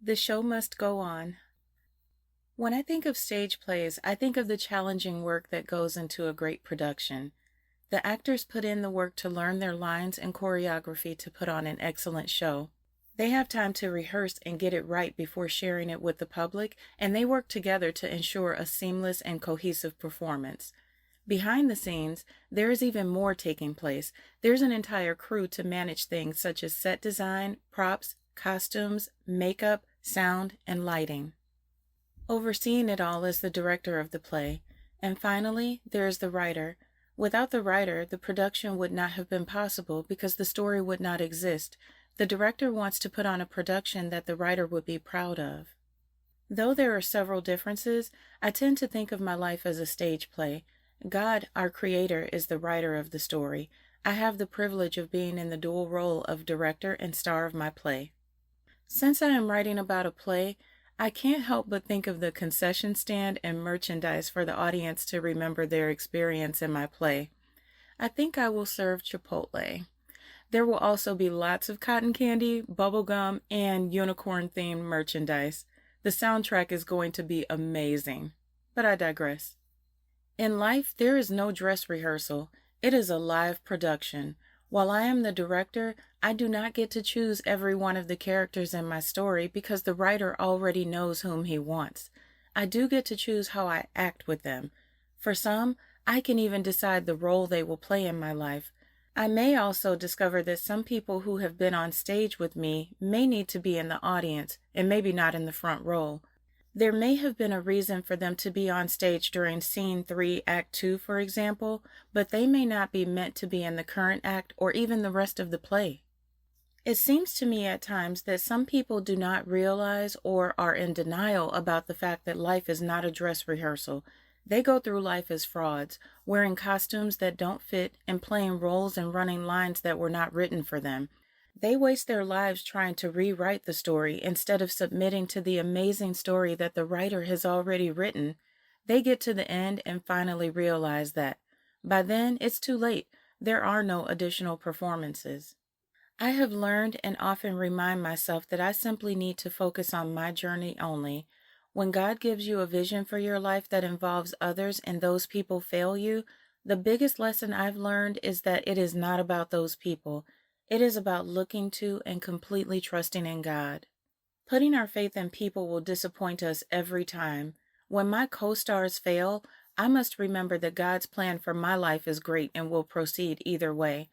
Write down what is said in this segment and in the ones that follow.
The show must go on. When I think of stage plays, I think of the challenging work that goes into a great production. The actors put in the work to learn their lines and choreography to put on an excellent show. They have time to rehearse and get it right before sharing it with the public, and they work together to ensure a seamless and cohesive performance. Behind the scenes, there is even more taking place. There's an entire crew to manage things such as set design, props, costumes, makeup, sound, and lighting. Overseeing it all is the director of the play. And finally, there is the writer. Without the writer, the production would not have been possible because the story would not exist. The director wants to put on a production that the writer would be proud of. Though there are several differences, I tend to think of my life as a stage play. God, our creator, is the writer of the story. I have the privilege of being in the dual role of director and star of my play. Since I am writing about a play, I can't help but think of the concession stand and merchandise for the audience to remember their experience in my play. I think I will serve Chipotle. There will also be lots of cotton candy, bubble gum, and unicorn-themed merchandise. The soundtrack is going to be amazing. But I digress. In life, there is no dress rehearsal. It is a live production. While I am the director, I do not get to choose every one of the characters in my story because the writer already knows whom he wants. I do get to choose how I act with them. For some, I can even decide the role they will play in my life. I may also discover that some people who have been on stage with me may need to be in the audience and maybe not in the front role. There may have been a reason for them to be on stage during Scene 3, Act 2, for example, but they may not be meant to be in the current act or even the rest of the play. It seems to me at times that some people do not realize or are in denial about the fact that life is not a dress rehearsal. They go through life as frauds, wearing costumes that don't fit and playing roles and running lines that were not written for them. They waste their lives trying to rewrite the story instead of submitting to the amazing story that the writer has already written. They get to the end and finally realize that. By then, it's too late. There are no additional performances. I have learned and often remind myself that I simply need to focus on my journey only. When God gives you a vision for your life that involves others and those people fail you, the biggest lesson I've learned is that it is not about those people. It is about looking to and completely trusting in God. Putting our faith in people will disappoint us every time. When my co-stars fail, I must remember that God's plan for my life is great and will proceed either way.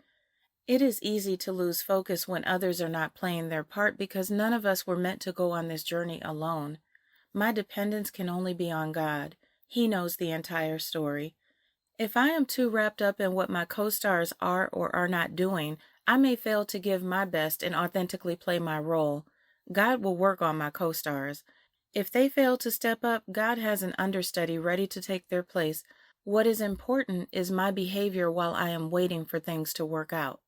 It is easy to lose focus when others are not playing their part because none of us were meant to go on this journey alone. My dependence can only be on God. He knows the entire story. If I am too wrapped up in what my co-stars are or are not doing, I may fail to give my best and authentically play my role. God will work on my co-stars. If they fail to step up, God has an understudy ready to take their place. What is important is my behavior while I am waiting for things to work out.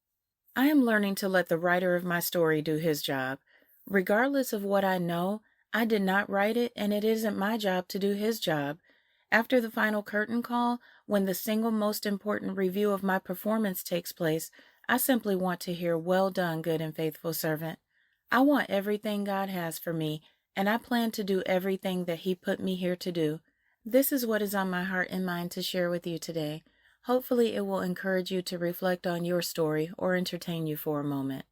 I am learning to let the writer of my story do his job. Regardless of what I know, I did not write it, and it isn't my job to do his job. After the final curtain call, when the single most important review of my performance takes place, I simply want to hear, "Well done, good and faithful servant." I want everything God has for me, and I plan to do everything that He put me here to do. This is what is on my heart and mind to share with you today. Hopefully it will encourage you to reflect on your story or entertain you for a moment.